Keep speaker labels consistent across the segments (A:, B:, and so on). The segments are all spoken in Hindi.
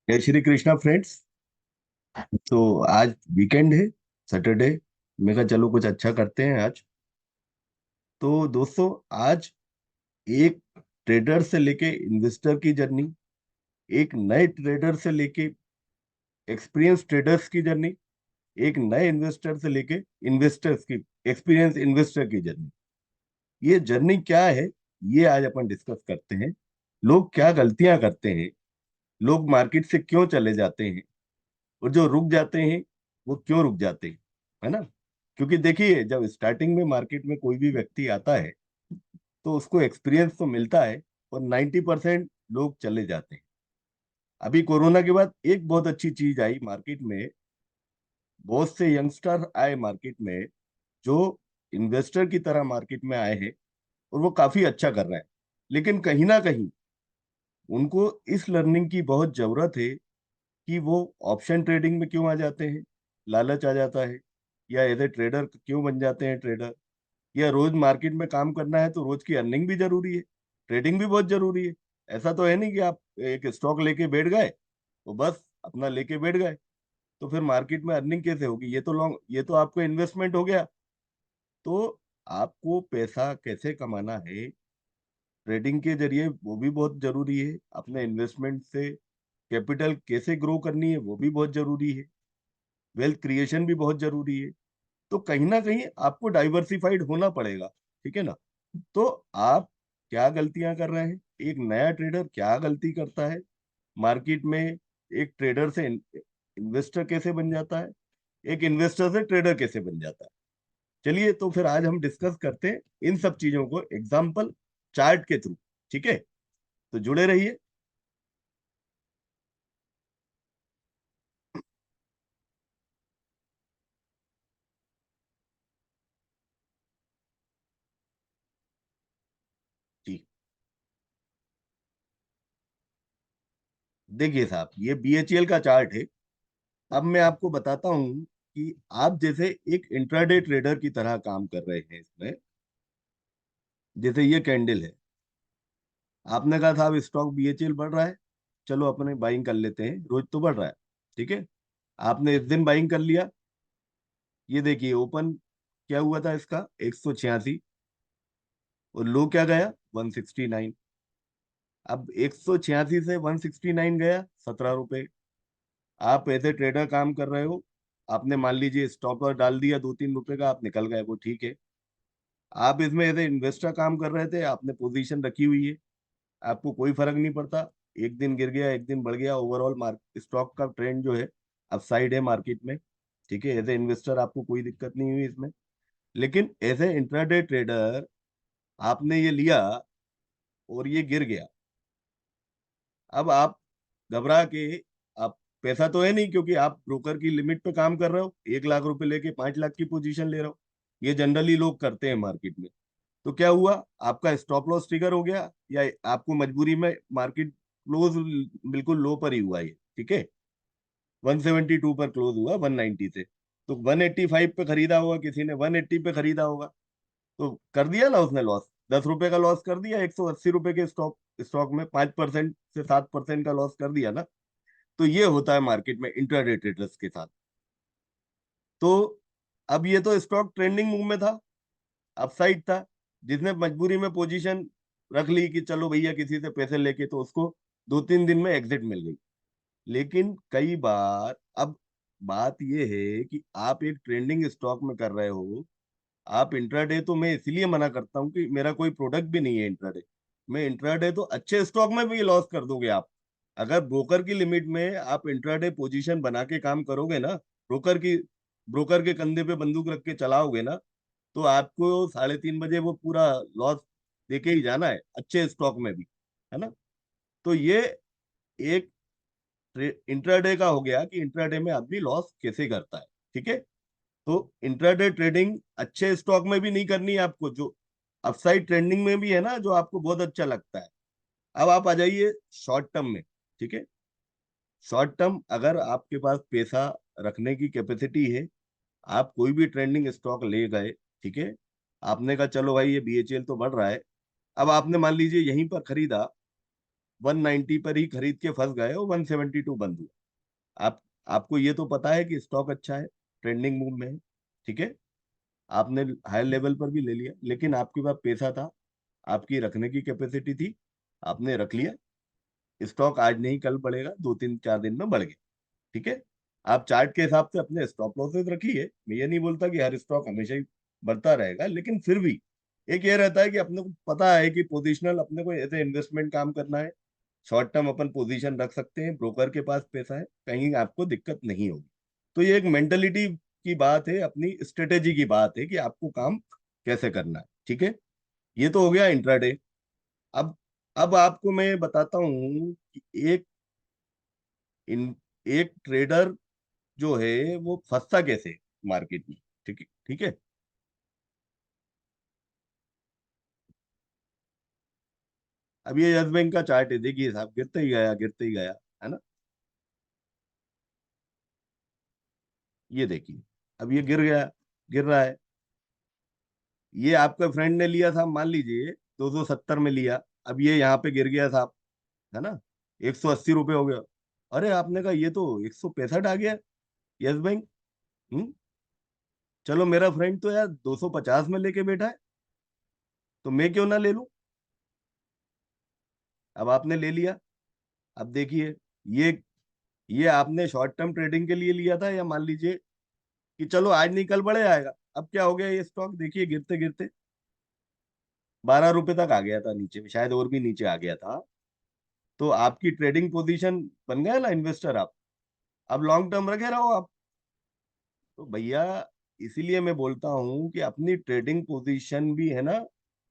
A: जय श्री कृष्णा फ्रेंड्स। तो आज वीकेंड है, सैटरडे। मैं कहा चलो कुछ अच्छा करते हैं आज। तो दोस्तों, आज एक ट्रेडर से लेके इन्वेस्टर की जर्नी, एक नए ट्रेडर से लेके एक्सपीरियंस ट्रेडर्स की जर्नी, एक नए इन्वेस्टर से लेके इन्वेस्टर्स की एक्सपीरियंस इन्वेस्टर की जर्नी। ये जर्नी क्या है, ये आज अपन डिस्कस करते हैं। लोग क्या गलतियां करते हैं, लोग मार्केट से क्यों चले जाते हैं, और जो रुक जाते हैं वो क्यों रुक जाते हैं, है ना। क्योंकि देखिए, जब स्टार्टिंग में मार्केट में कोई भी व्यक्ति आता है तो उसको एक्सपीरियंस तो मिलता है, और 90% लोग चले जाते हैं। अभी कोरोना के बाद एक बहुत अच्छी चीज आई मार्केट में। बहुत से यंगस्टर आए मार्केट में, जो इन्वेस्टर की तरह मार्केट में आए हैं, और वो काफी अच्छा कर रहे हैं। लेकिन कहीं ना कहीं उनको इस लर्निंग की बहुत जरूरत है कि वो ऑप्शन ट्रेडिंग में क्यों आ जाते हैं, लालच आ जाता है, या एज ए ट्रेडर क्यों बन जाते हैं ट्रेडर, या रोज मार्केट में काम करना है तो रोज की अर्निंग भी जरूरी है, ट्रेडिंग भी बहुत जरूरी है। ऐसा तो है नहीं कि आप एक स्टॉक लेके बैठ गए तो बस अपना लेके बैठ गए, तो फिर मार्केट में अर्निंग कैसे होगी। ये तो आपको इन्वेस्टमेंट हो गया। तो आपको पैसा कैसे कमाना है ट्रेडिंग के जरिए, वो भी बहुत जरूरी है। अपने इन्वेस्टमेंट से कैपिटल कैसे ग्रो करनी है, वो भी बहुत जरूरी है। वेल्थ क्रिएशन भी बहुत जरूरी है। तो कहीं ना कहीं आपको डाइवर्सिफाइड होना पड़ेगा, ठीक है ना। तो आप क्या गलतियां कर रहे हैं, एक नया ट्रेडर क्या गलती करता है मार्केट में, एक ट्रेडर से इन्वेस्टर कैसे बन जाता है, एक इन्वेस्टर से ट्रेडर कैसे बन जाता है। चलिए, तो फिर आज हम डिस्कस करते हैं इन सब चीजों को एग्जाम्पल चार्ट के थ्रू। ठीक है, तो जुड़े रहिए। जी, देखिए साहब, ये बीएचईएल का चार्ट है। अब मैं आपको बताता हूं कि आप जैसे एक इंट्राडे ट्रेडर की तरह काम कर रहे हैं इसमें। जैसे ये कैंडल है, आपने कहा साहब स्टॉक बीएचईएल बढ़ रहा है, चलो अपने बाइंग कर लेते हैं, रोज तो बढ़ रहा है। ठीक है, आपने इस दिन बाइंग कर लिया। ये देखिए ओपन क्या हुआ था इसका, 186, और लो क्या गया, 169। अब 186 से 169 गया, 17 रुपए। आप ऐसे ट्रेडर काम कर रहे हो, आपने मान लीजिए स्टॉप लॉस डाल दिया 2-3 रुपए का, आप निकल गए, वो ठीक है। आप इसमें ऐसे इन्वेस्टर काम कर रहे थे, आपने पोजीशन रखी हुई है, आपको कोई फर्क नहीं पड़ता। एक दिन गिर गया, एक दिन बढ़ गया, ओवरऑल मार्केट स्टॉक का ट्रेंड जो है अपसाइड है मार्केट में। ठीक है, एज ए इन्वेस्टर आपको कोई दिक्कत नहीं हुई इसमें। लेकिन एज ए इंट्राडे ट्रेडर आपने ये लिया और ये गिर गया। अब आप घबरा के, आप पैसा तो है नहीं, क्योंकि आप ब्रोकर की लिमिट पे काम कर रहे हो, 1 लाख रुपए लेके 5 लाख की पोजीशन ले रहे हो। ये जनरली लोग करते हैं मार्केट में। तो क्या हुआ, आपका स्टॉप लॉस ट्रिगर हो गया, या आपको मजबूरी में मार्केट क्लोज बिल्कुल लो पर ही हुआ ये। ठीक है, 172 पर क्लोज हुआ 190 से। तो 185 पे खरीदा होगा किसी ने, 180 पे खरीदा होगा, तो कर दिया ना उसने लॉस, 10 रुपए का लॉस कर दिया। 180 रुपए के स्टॉक स्टॉक में 5% से 7% का लॉस कर दिया ना। तो ये होता है मार्केट में इंट्राडे ट्रेडर्स के साथ। तो अब ये तो स्टॉक ट्रेंडिंग मूव में था, अपसाइड था, जिसने मजबूरी में पोजीशन रख ली कि चलो भैया किसी से पैसे लेके, तो उसको 2-3 दिन में एग्जिट मिल गई। लेकिन कई बार अब बात यह है कि आप एक ट्रेंडिंग स्टॉक में कर रहे हो। आप इंट्राडे तो मैं इसलिए मना करता हूँ कि मेरा कोई प्रोडक्ट भी नहीं है इंट्राडे। मैं इंट्राडे तो अच्छे स्टॉक में भी लॉस कर दोगे आप। अगर ब्रोकर की लिमिट में आप इंट्राडे पोजीशन बना के काम करोगे ना, ब्रोकर की ब्रोकर के कंधे पे बंदूक रख के चलाओगे ना, तो आपको 3:30 बजे वो पूरा लॉस देके ही जाना है, अच्छे स्टॉक में भी, है ना। तो ये एक इंट्राडे का हो गया कि इंट्राडे में आदमी लॉस कैसे करता है। ठीक है, तो इंट्राडे ट्रेडिंग अच्छे स्टॉक में भी नहीं करनी है आपको, जो अपसाइड ट्रेंडिंग में भी है ना, जो आपको बहुत अच्छा लगता है। अब आप आ जाइए शॉर्ट टर्म में। ठीक है, शॉर्ट टर्म अगर आपके पास पैसा रखने की कैपेसिटी है, आप कोई भी ट्रेंडिंग स्टॉक ले गए। ठीक है, आपने कहा चलो भाई ये बीएचएल तो बढ़ रहा है। अब आपने मान लीजिए यहीं पर खरीदा, 190 पर ही खरीद के फंस गए हो, 172 बंद हुआ। आप आपको ये तो पता है कि स्टॉक अच्छा है, ट्रेंडिंग मूव में है, ठीक है, आपने हाई लेवल पर भी ले लिया, लेकिन आपके पास पैसा था, आपकी रखने की कैपेसिटी थी, आपने रख लिया। स्टॉक आज नहीं कल बढ़ेगा, 2 3 4 दिन में बढ़ गया, ठीक है। आप चार्ट के हिसाब से अपने स्टॉप लॉसेस रखिए, मैं ये नहीं बोलता कि हर स्टॉक हमेशा ही बढ़ता रहेगा, लेकिन फिर भी एक ये रहता है कि अपने को पता है कि पोजिशनल अपने को ऐसे इन्वेस्टमेंट काम करना है। शॉर्ट टर्म अपन पोजीशन रख सकते हैं, ब्रोकर के पास पैसा है, कहीं आपको दिक्कत नहीं होगी। तो ये एक मेंटलिटी की बात है, अपनी स्ट्रेटेजी की बात है कि आपको काम कैसे करना है, ठीक है। ये तो हो गया इंट्राडे। अब अब आपको मैं बताता हूँ कि इन एक ट्रेडर जो है वो फंसता कैसे मार्केट में, ठीक है, ठीक है। अब ये यस बैंक का चार्ट है, देखिए साहब, गिरते ही गया, गिरते ही गया, है ना। ये देखिए, अब ये गिर गया, गिर रहा है। ये आपके फ्रेंड ने लिया था, मान लीजिए 270 में लिया, अब ये यहाँ पे गिर गया साहब, है ना, 180 रुपये हो गया। अरे आपने कहा ये तो 165 आ गया, यस बैंक। हम्म। चलो मेरा फ्रेंड तो यार 250 में लेके बैठा है, तो मैं क्यों ना ले लूं। अब आपने ले लिया। अब देखिए, ये ये आपने शॉर्ट टर्म ट्रेडिंग के लिए लिया था, या मान लीजिए कि चलो आज नहीं कल बढ़े आएगा। अब क्या हो गया, ये स्टॉक देखिए गिरते गिरते 12 रुपए तक आ गया था नीचे, शायद और भी नीचे आ गया था। तो आपकी ट्रेडिंग पोजीशन बन गया ना इन्वेस्टर आप, अब लॉन्ग टर्म रखे रहो आप। तो भैया, इसीलिए मैं बोलता हूँ कि अपनी ट्रेडिंग पोजीशन भी है ना,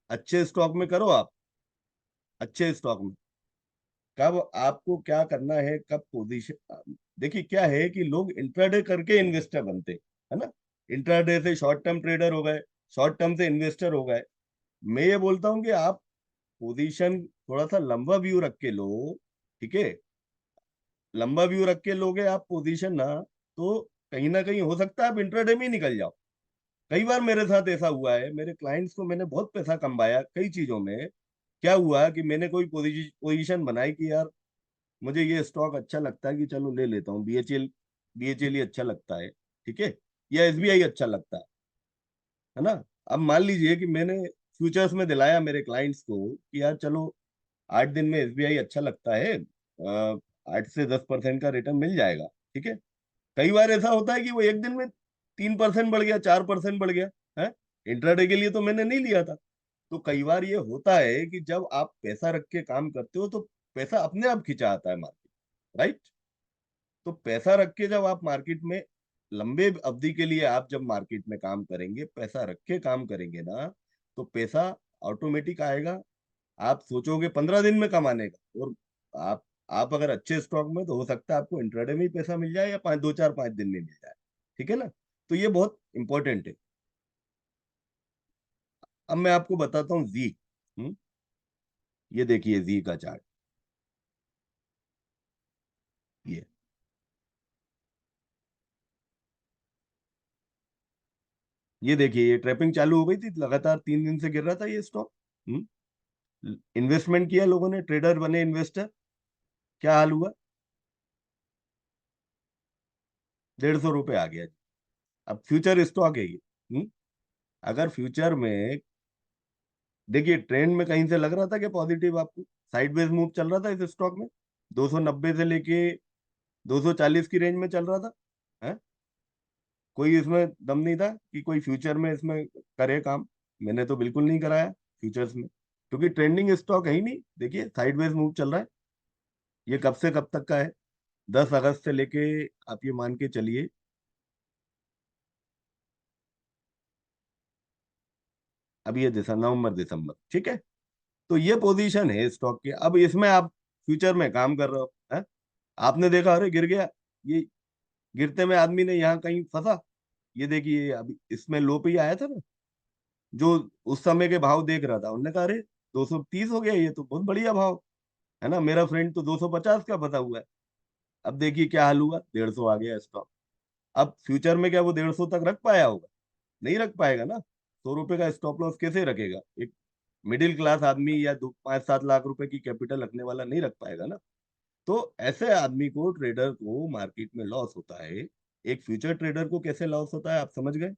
A: अच्छे स्टॉक में करो आप, अच्छे स्टॉक में। कब आपको क्या करना है, कब पोजीशन, देखिए क्या है कि लोग इंट्राडे करके इन्वेस्टर बनते, है ना। इंट्राडे से शॉर्ट टर्म ट्रेडर हो गए, शॉर्ट टर्म से इन्वेस्टर हो गए। मैं ये बोलता हूँ कि आप पोजीशन थोड़ा सा लंबा व्यू रख के लो, ठीक है। लंबा व्यू रख के लोगे आप पोजीशन ना, तो कहीं ना कहीं हो सकता है आप इंट्राडे में ही निकल जाओ। कई बार मेरे साथ ऐसा हुआ है, मेरे क्लाइंट्स को मैंने बहुत पैसा कमाया कई चीजों में। क्या हुआ कि मैंने कोई पोजीशन बनाई कि यार मुझे ये स्टॉक अच्छा लगता है कि चलो ले लेता हूँ, बीएचएल, बीएचएल ही अच्छा लगता है, ठीक है, या एसबीआई अच्छा लगता है ना। अब मान लीजिए कि मैंने फ्यूचर्स में दिलाया मेरे क्लाइंट्स को कि यार चलो 8 दिन में एसबीआई अच्छा लगता है, 8 से 10% का रिटर्न मिल जाएगा, ठीक है। कई बार ऐसा होता है कि वो एक दिन में 3% बढ़ गया, 4% बढ़ गया, है। इंट्राडे के लिए तो मैंने नहीं लिया था। तो कई बार ये होता है कि जब आप पैसा रख के काम करते हो तो पैसा अपने आप खिंचा आता है मार्केट, राइट। तो पैसा रख के जब आप मार्केट में लंबे अवधि के लिए आप जब मार्केट में काम करेंगे, पैसा रख के काम करेंगे ना, तो पैसा ऑटोमेटिक आएगा। आप सोचोगे 15 दिन में कमाने का, और आप आप अगर अच्छे स्टॉक में, तो हो सकता है आपको इंट्राडे में ही पैसा मिल जाए, या 5 2 4 5 दिन में मिल जाए, ठीक है ना। तो ये बहुत इंपॉर्टेंट है। अब मैं आपको बताता हूँ जी। ये देखिए जी का चार्ट, ये ये देखिए, ये ट्रैपिंग चालू हो गई थी, लगातार 3 दिन से गिर रहा था ये स्टॉक। इन्वेस्टमेंट किया लोगों ने, ट्रेडर बने इन्वेस्टर, क्या हाल हुआ, 150 रुपये आ गया जी। अब फ्यूचर स्टॉक है ये। अगर फ्यूचर में, देखिए ट्रेंड में कहीं से लग रहा था कि पॉजिटिव आपको, साइडवेज मूव चल रहा था इस स्टॉक में, 290 से लेके 240 की रेंज में चल रहा था, है। कोई इसमें दम नहीं था कि कोई फ्यूचर में इसमें करे काम। मैंने तो बिल्कुल नहीं कराया फ्यूचर्स में, क्योंकि ट्रेंडिंग स्टॉक है ही नहीं। देखिए साइडवेज मूव चल रहा है, ये कब से कब तक का है, 10 अगस्त से लेके आप ये मान के चलिए, अभी ये दिसंबर, नवंबर दिसंबर, ठीक है। तो ये पोजीशन है स्टॉक की, अब इसमें आप फ्यूचर में काम कर रहे हो, है। आपने देखा अरे गिर गया, ये गिरते में आदमी ने यहाँ कहीं फंसा। ये देखिए अभी इसमें लो पे ही आया था ना, जो उस समय के भाव देख रहा था, उन्होंने कहा अरे 230 हो गया, ये तो बहुत बढ़िया भाव, है ना। मेरा फ्रेंड तो 250 का फंसा हुआ है। अब देखिए क्या हाल हुआ, 150 आ गया स्टॉक। अब फ्यूचर में क्या वो 150 तक रख पाया होगा, नहीं रख पाएगा ना। 100 रुपए का स्टॉप लॉस कैसे रखेगा एक, मिडिल क्लास आदमी या 5-7 लाख रुपए की कैपिटल रखने वाला नहीं रख पाएगा ना। तो ऐसे आदमी को, ट्रेडर को मार्केट में लॉस होता है। एक फ्यूचर ट्रेडर को कैसे लॉस होता है आप समझ गए?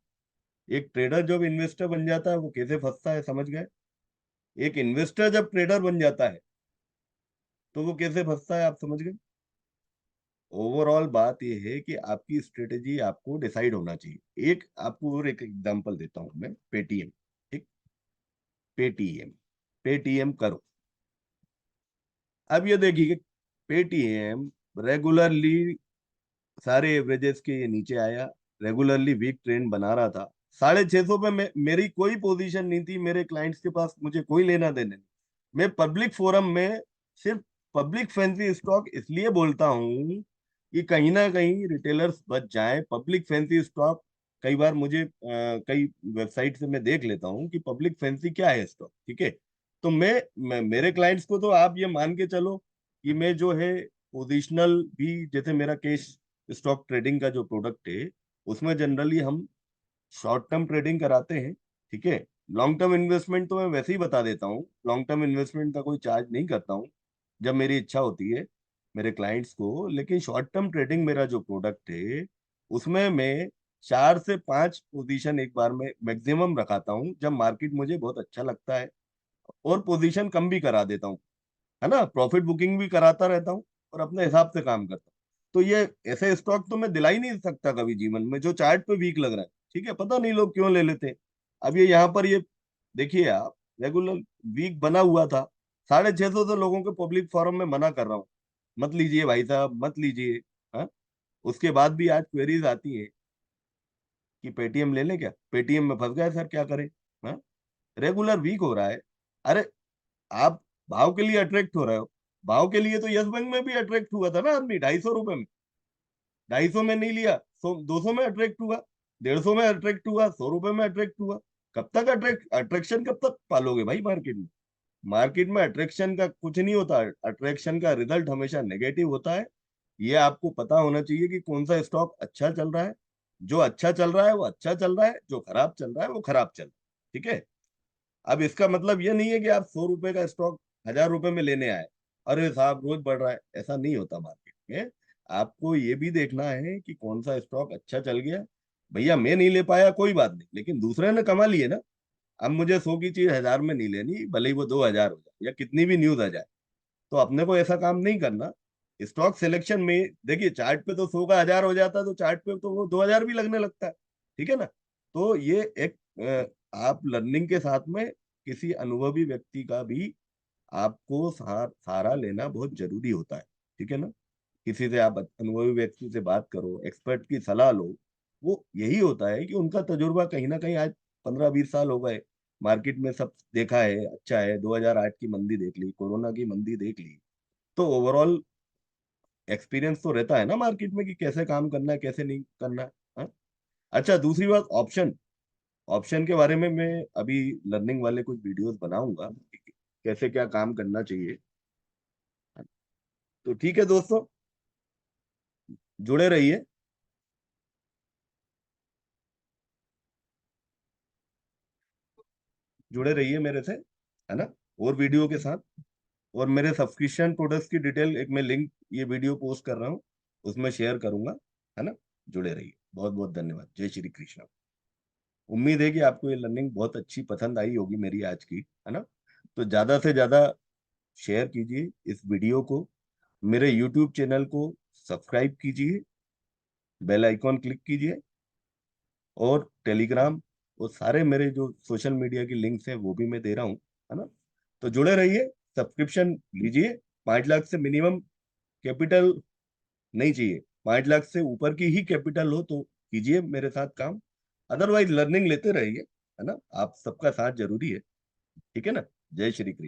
A: एक ट्रेडर जब इन्वेस्टर बन जाता है वो कैसे फंसता है समझ गए? एक इन्वेस्टर जब ट्रेडर बन जाता है तो वो कैसे फंसता है आप समझ गए? ओवरऑल बात यह है कि आपकी स्ट्रेटेजी आपको डिसाइड होना चाहिए। एक आपको और एक एग्जांपल देता हूं मैं, पेटीएम। ठीक, पेटीएम, पेटीएम करो। अब ये देखिए, पेटीएम रेगुलरली सारे एवरेजेस के ये नीचे आया, रेगुलरली वीक ट्रेंड बना रहा था। 650 पे मेरी कोई पोजीशन नहीं थी, मेरे क्लाइंट्स के पास मुझे कोई लेना देना नहीं। मैं पब्लिक फोरम में सिर्फ पब्लिक फैंसी स्टॉक इसलिए बोलता हूँ कि कहीं ना कहीं रिटेलर्स बच जाएं। पब्लिक फैंसी स्टॉक कई बार मुझे कई वेबसाइट से मैं देख लेता हूँ कि पब्लिक फैंसी क्या है स्टॉक। ठीक है, तो मैं मेरे क्लाइंट्स को तो आप ये मान के चलो कि मैं जो है पोजिशनल भी, जैसे मेरा कैश स्टॉक ट्रेडिंग का जो प्रोडक्ट है उसमें जनरली हम शॉर्ट टर्म ट्रेडिंग कराते हैं। ठीक है, लॉन्ग टर्म इन्वेस्टमेंट तो मैं वैसे ही बता देता हूँ, लॉन्ग टर्म इन्वेस्टमेंट का कोई चार्ज नहीं करता हूँ जब मेरी इच्छा होती है मेरे क्लाइंट्स को। लेकिन शॉर्ट टर्म ट्रेडिंग मेरा जो प्रोडक्ट है उसमें मैं 4 से 5 पोजीशन एक बार में मैक्सिमम रखाता हूँ जब मार्केट मुझे बहुत अच्छा लगता है, और पोजीशन कम भी करा देता हूँ, है ना, प्रॉफिट बुकिंग भी कराता रहता हूँ और अपने हिसाब से काम करता हूँ। तो ये ऐसे स्टॉक तो मैं दिला ही नहीं सकता कभी जीवन में जो चार्ट पे वीक लग रहा है। ठीक है, पता नहीं लोग क्यों ले लेते हैं। अब ये यहाँ पर ये देखिए आप, रेगुलर वीक बना हुआ था। 650 से लोगों के पब्लिक फोरम में मना कर रहा हूँ, मत लीजिए भाई साहब मत लीजिए। हाँ, उसके बाद भी आज क्वेरीज आती है कि पेटीएम ले लें क्या, पेटीएम में फंस गए सर क्या करें। हाँ, रेगुलर वीक हो रहा है। अरे आप भाव के लिए अट्रैक्ट हो रहे हो, भाव के लिए तो यस बैंक में भी अट्रैक्ट हुआ था ना आदमी, 250 रुपए में। 250 में नहीं लिया, 200 में अट्रैक्ट हुआ, 150 में अट्रैक्ट हुआ, 100 रुपए में अट्रैक्ट हुआ। कब तक अट्रैक्शन कब तक पालोगे भाई मार्केट में? मार्केट में अट्रैक्शन का कुछ नहीं होता, अट्रैक्शन का रिजल्ट हमेशा नेगेटिव होता है। ये आपको पता होना चाहिए कि कौन सा स्टॉक अच्छा चल रहा है। जो अच्छा चल रहा है वो अच्छा चल रहा है, जो खराब चल रहा है वो खराब चल रहा है। ठीक है, अब इसका मतलब ये नहीं है कि आप 100 रुपए का स्टॉक 1000 रुपए में लेने आए, अरे साहब रोज बढ़ रहा है, ऐसा नहीं होता मार्केट में। आपको ये भी देखना है कि कौन सा स्टॉक अच्छा चल गया। भैया मैं नहीं ले पाया कोई बात नहीं, लेकिन दूसरे ने कमा लिए ना। अब मुझे 100 की चीज 1000 में नहीं लेनी, भले ही वो 2000 हो जाए या कितनी भी न्यूज आ जाए। तो अपने को ऐसा काम नहीं करना। स्टॉक सिलेक्शन में देखिए, चार्ट पे तो 100 का 1000 हो जाता है, तो चार्ट पे तो वो 2000 भी लगने लगता है। ठीक है ना? तो ये एक आप लर्निंग के साथ में किसी अनुभवी व्यक्ति का भी आपको सहारा लेना बहुत जरूरी होता है। ठीक है ना? किसी से आप अनुभवी व्यक्ति से बात करो, एक्सपर्ट की सलाह लो। वो यही होता है कि उनका तजुर्बा कहीं ना कहीं आज 15-20 साल हो गए, मार्केट में सब देखा है, अच्छा है। 2008 की मंदी देख ली, कोरोना की मंदी देख ली, तो ओवरऑल एक्सपीरियंस तो रहता है ना मार्केट में कि कैसे काम करना है कैसे नहीं करना है। हाँ? अच्छा, दूसरी बात, ऑप्शन। ऑप्शन के बारे में मैं अभी लर्निंग वाले कुछ वीडियोस बनाऊंगा कि कैसे क्या काम करना चाहिए। तो ठीक है दोस्तों, जुड़े रहिए, जुड़े रहिए मेरे से, है ना, और वीडियो के साथ। और मेरे सब्सक्रिप्शन प्रोडक्ट्स की डिटेल एक मैं लिंक ये वीडियो पोस्ट कर रहा हूँ उसमें शेयर करूंगा, है ना। जुड़े रहिए, बहुत बहुत धन्यवाद, जय श्री कृष्ण। उम्मीद है कि आपको ये लर्निंग बहुत अच्छी पसंद आई होगी मेरी आज की, है ना। तो ज्यादा से ज्यादा शेयर कीजिए इस वीडियो को, मेरे यूट्यूब चैनल को सब्सक्राइब कीजिए, बेल आइकॉन क्लिक कीजिए, और टेलीग्राम और सारे मेरे जो सोशल मीडिया की लिंक्स हैं वो भी मैं दे रहा हूँ, है ना। तो जुड़े रहिए, सब्सक्रिप्शन लीजिए। 5 लाख से मिनिमम कैपिटल नहीं चाहिए, 5 लाख से ऊपर की ही कैपिटल हो तो कीजिए मेरे साथ काम। अदरवाइज लर्निंग लेते रहिए, है ना। आप सबका साथ जरूरी है। ठीक है ना। जय श्री कृष्ण।